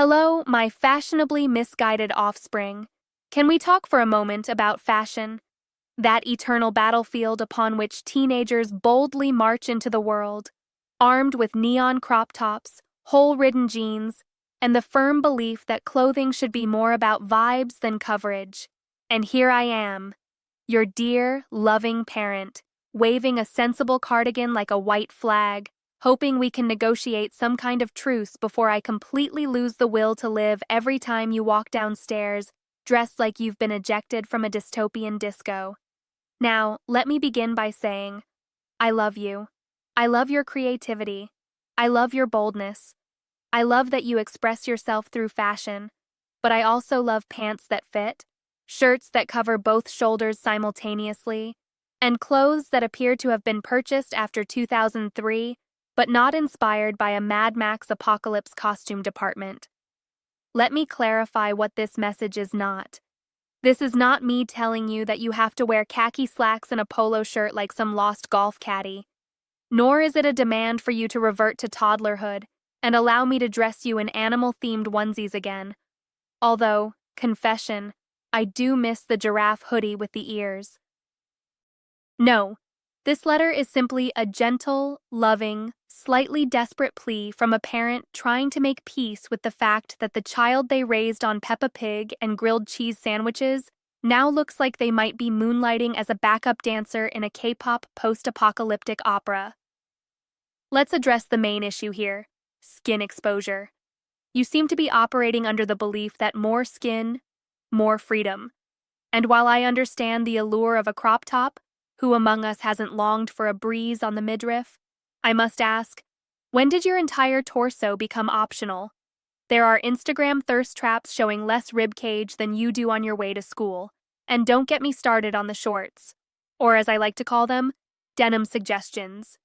Hello, my fashionably misguided offspring. Can we talk for a moment about fashion? That eternal battlefield upon which teenagers boldly march into the world, armed with neon crop tops, hole-ridden jeans, and the firm belief that clothing should be more about vibes than coverage. And here I am, your dear, loving parent, waving a sensible cardigan like a white flag, hoping we can negotiate some kind of truce before I completely lose the will to live every time you walk downstairs, dressed like you've been ejected from a dystopian disco. Now, let me begin by saying, I love you. I love your creativity. I love your boldness. I love that you express yourself through fashion, but I also love pants that fit, shirts that cover both shoulders simultaneously, and clothes that appear to have been purchased after 2003, but not inspired by a Mad Max apocalypse costume department. Let me clarify what this message is not. This is not me telling you that you have to wear khaki slacks and a polo shirt like some lost golf caddy. Nor is it a demand for you to revert to toddlerhood and allow me to dress you in animal-themed onesies again. Although, confession, I do miss the giraffe hoodie with the ears. No, this letter is simply a gentle, loving, slightly desperate plea from a parent trying to make peace with the fact that the child they raised on Peppa Pig and grilled cheese sandwiches now looks like they might be moonlighting as a backup dancer in a K-pop post-apocalyptic opera. Let's address the main issue here: skin exposure. You seem to be operating under the belief that more skin, more freedom. And while I understand the allure of a crop top, who among us hasn't longed for a breeze on the midriff? I must ask, when did your entire torso become optional? There are Instagram thirst traps showing less rib cage than you do on your way to school. And don't get me started on the shorts, or as I like to call them, denim suggestions.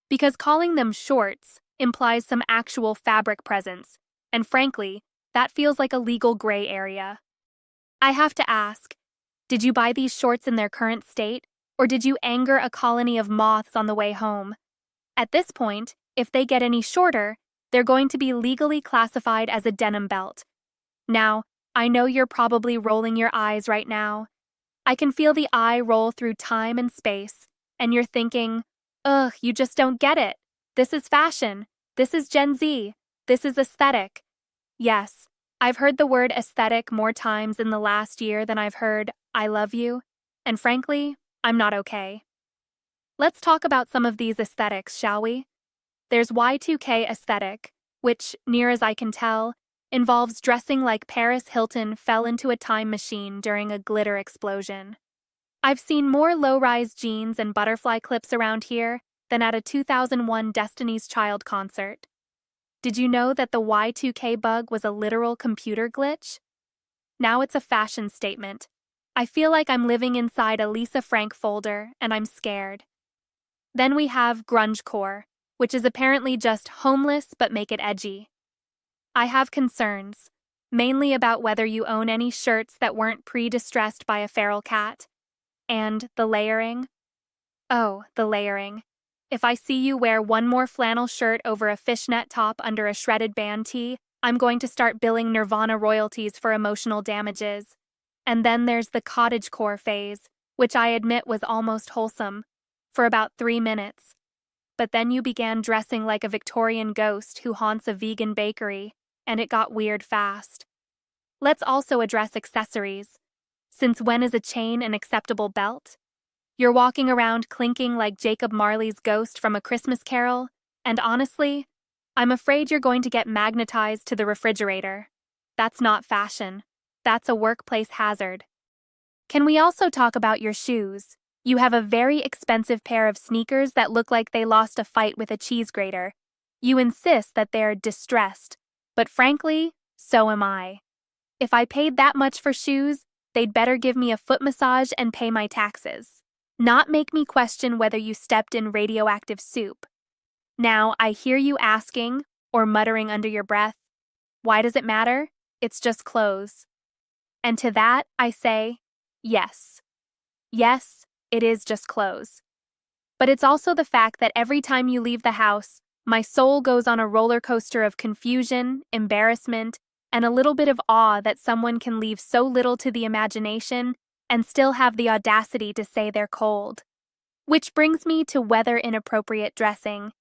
Because calling them shorts implies some actual fabric presence, and frankly, that feels like a legal gray area. I have to ask, did you buy these shorts in their current state? Or did you anger a colony of moths on the way home? At this point, if they get any shorter, they're going to be legally classified as a denim belt. Now, I know you're probably rolling your eyes right now. I can feel the eye roll through time and space, and you're thinking, ugh, you just don't get it. This is fashion. This is Gen Z. This is aesthetic. Yes, I've heard the word aesthetic more times in the last year than I've heard I love you, and frankly, I'm not okay. Let's talk about some of these aesthetics, shall we? There's Y2K aesthetic, which, near as I can tell, involves dressing like Paris Hilton fell into a time machine during a glitter explosion. I've seen more low-rise jeans and butterfly clips around here than at a 2001 Destiny's Child concert. Did you know that the Y2K bug was a literal computer glitch? Now it's a fashion statement. I feel like I'm living inside a Lisa Frank folder, and I'm scared. Then we have grungecore, which is apparently just homeless but make it edgy. I have concerns, mainly about whether you own any shirts that weren't pre-distressed by a feral cat. And the layering. Oh, the layering. If I see you wear one more flannel shirt over a fishnet top under a shredded band tee, I'm going to start billing Nirvana royalties for emotional damages. And then there's the cottagecore phase, which I admit was almost wholesome, for about 3 minutes. But then you began dressing like a Victorian ghost who haunts a vegan bakery, and it got weird fast. Let's also address accessories. Since when is a chain an acceptable belt? You're walking around clinking like Jacob Marley's ghost from A Christmas Carol, and honestly, I'm afraid you're going to get magnetized to the refrigerator. That's not fashion. That's a workplace hazard. Can we also talk about your shoes? You have a very expensive pair of sneakers that look like they lost a fight with a cheese grater. You insist that they're distressed, but frankly, so am I. If I paid that much for shoes, they'd better give me a foot massage and pay my taxes, not make me question whether you stepped in radioactive soup. Now, I hear you asking, or muttering under your breath, why does it matter? It's just clothes. And to that, I say, yes. Yes, it is just clothes. But it's also the fact that every time you leave the house, my soul goes on a roller coaster of confusion, embarrassment, and a little bit of awe that someone can leave so little to the imagination and still have the audacity to say they're cold. Which brings me to weather-inappropriate dressing.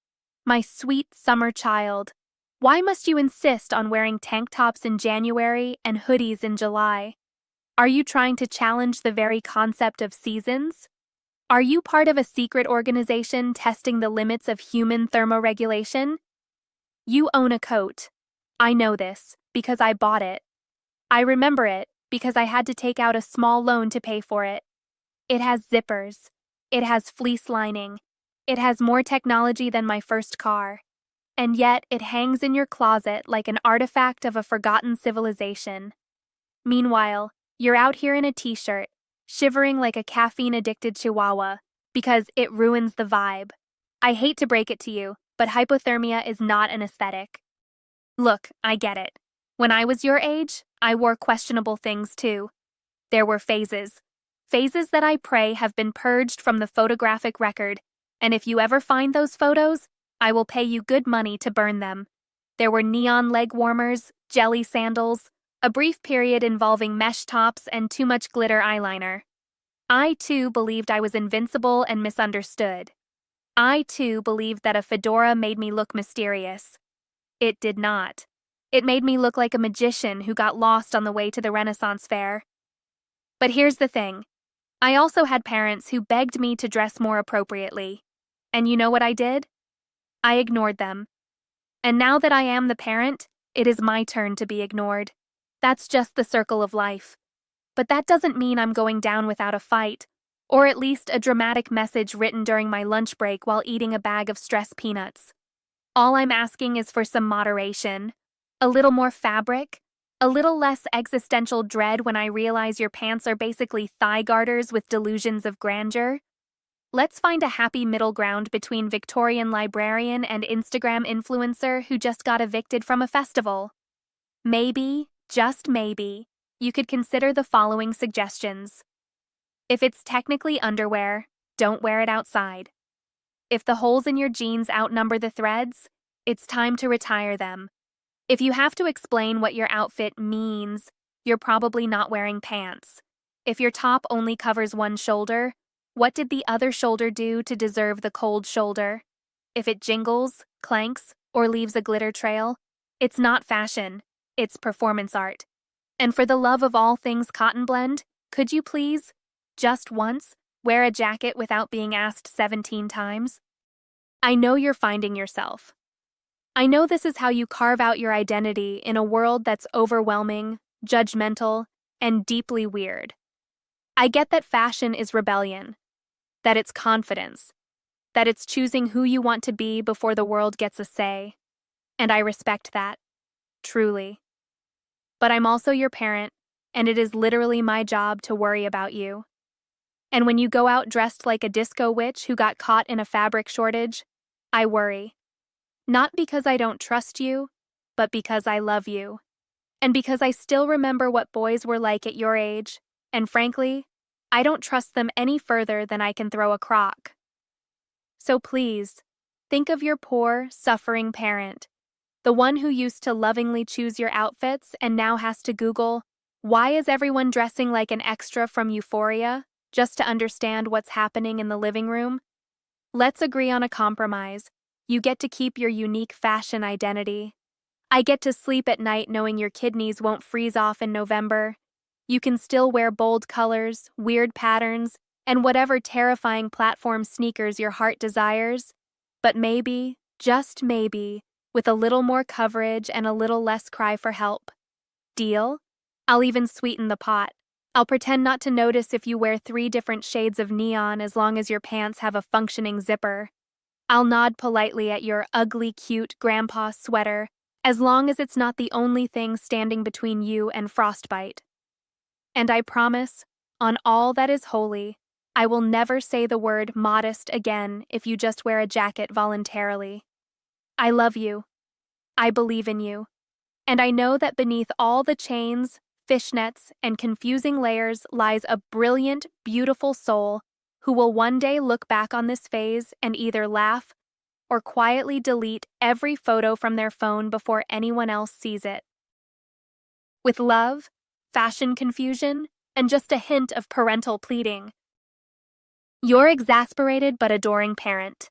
My sweet summer child, why must you insist on wearing tank tops in January and hoodies in July? Are you trying to challenge the very concept of seasons? Are you part of a secret organization testing the limits of human thermoregulation? You own a coat. I know this because I bought it. I remember it because I had to take out a small loan to pay for it. It has zippers. It has fleece lining. It has more technology than my first car. And yet it hangs in your closet like an artifact of a forgotten civilization. Meanwhile, you're out here in a t-shirt, shivering like a caffeine-addicted chihuahua, because it ruins the vibe. I hate to break it to you, but hypothermia is not an aesthetic. Look, I get it. When I was your age, I wore questionable things too. There were phases. Phases that I pray have been purged from the photographic record, and if you ever find those photos, I will pay you good money to burn them. There were neon leg warmers, jelly sandals, a brief period involving mesh tops and too much glitter eyeliner. I, too, believed I was invincible and misunderstood. I, too, believed that a fedora made me look mysterious. It did not. It made me look like a magician who got lost on the way to the Renaissance fair. But here's the thing. I also had parents who begged me to dress more appropriately. And you know what I did? I ignored them. And now that I am the parent, it is my turn to be ignored. That's just the circle of life. But that doesn't mean I'm going down without a fight, or at least a dramatic message written during my lunch break while eating a bag of stress peanuts. All I'm asking is for some moderation, a little more fabric, a little less existential dread when I realize your pants are basically thigh garters with delusions of grandeur. Let's find a happy middle ground between Victorian librarian and Instagram influencer who just got evicted from a festival. Maybe, just maybe, you could consider the following suggestions. If it's technically underwear, don't wear it outside. If the holes in your jeans outnumber the threads, it's time to retire them. If you have to explain what your outfit means, you're probably not wearing pants. If your top only covers one shoulder, what did the other shoulder do to deserve the cold shoulder? If it jingles, clanks, or leaves a glitter trail, it's not fashion, it's performance art. And for the love of all things cotton blend, could you please, just once, wear a jacket without being asked 17 times? I know you're finding yourself. I know this is how you carve out your identity in a world that's overwhelming, judgmental, and deeply weird. I get that fashion is rebellion, that it's confidence, that it's choosing who you want to be before the world gets a say. And I respect that, truly. But I'm also your parent, and it is literally my job to worry about you. And when you go out dressed like a disco witch who got caught in a fabric shortage, I worry. Not because I don't trust you, but because I love you. And because I still remember what boys were like at your age, and frankly, I don't trust them any further than I can throw a crock. So please, think of your poor, suffering parent, the one who used to lovingly choose your outfits and now has to Google, why is everyone dressing like an extra from Euphoria, just to understand what's happening in the living room? Let's agree on a compromise. You get to keep your unique fashion identity. I get to sleep at night knowing your kidneys won't freeze off in November. You can still wear bold colors, weird patterns, and whatever terrifying platform sneakers your heart desires. But maybe, just maybe, with a little more coverage and a little less cry for help. Deal? I'll even sweeten the pot. I'll pretend not to notice if you wear 3 different shades of neon as long as your pants have a functioning zipper. I'll nod politely at your ugly, cute grandpa sweater, as long as it's not the only thing standing between you and frostbite. And I promise, on all that is holy, I will never say the word modest again if you just wear a jacket voluntarily. I love you. I believe in you. And I know that beneath all the chains, fishnets, and confusing layers lies a brilliant, beautiful soul who will one day look back on this phase and either laugh or quietly delete every photo from their phone before anyone else sees it. with love, fashion confusion, and just a hint of parental pleading. Your exasperated but adoring parent.